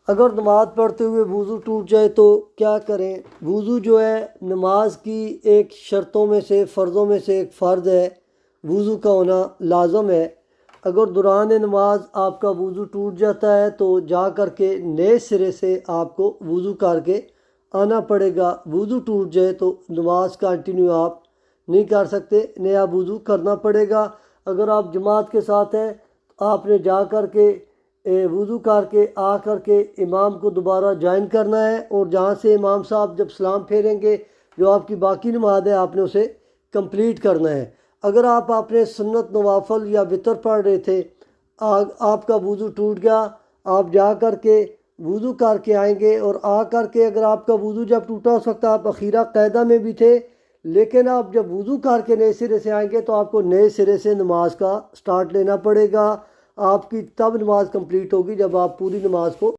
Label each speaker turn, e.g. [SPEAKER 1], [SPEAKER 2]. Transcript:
[SPEAKER 1] اگر نماز پڑھتے ہوئے وضو ٹوٹ جائے تو کیا کریں؟ وضو جو ہے نماز کی ایک شرطوں میں سے، فرضوں میں سے ایک فرض ہے، وضو کا ہونا لازم ہے۔ اگر دوران نماز آپ کا وضو ٹوٹ جاتا ہے تو جا کر کے نئے سرے سے آپ کو وضو کر کے آنا پڑے گا۔ وضو ٹوٹ جائے تو نماز کنٹینیو آپ نہیں کر سکتے، نیا وضو کرنا پڑے گا۔ اگر آپ جماعت کے ساتھ ہیں آپ نے جا کر کے وضو کر کے آ کر کے امام کو دوبارہ جوائن کرنا ہے، اور جہاں سے امام صاحب جب سلام پھیریں گے جو آپ کی باقی نماز ہے آپ نے اسے کمپلیٹ کرنا ہے۔ اگر آپ اپنے سنت نوافل یا وطر پڑھ رہے تھے، آپ کا وضو ٹوٹ گیا، آپ جا کر کے وضو کر کے آئیں گے، اور آ کر کے اگر آپ کا وضو جب ٹوٹا ہو سکتا آپ اخیرہ قاعدہ میں بھی تھے، لیکن آپ جب وضو کر کے نئے سرے سے آئیں گے تو آپ کو نئے سرے سے نماز کا سٹارٹ لینا پڑے گا۔ آپ کی تب نماز کمپلیٹ ہوگی جب آپ پوری نماز کو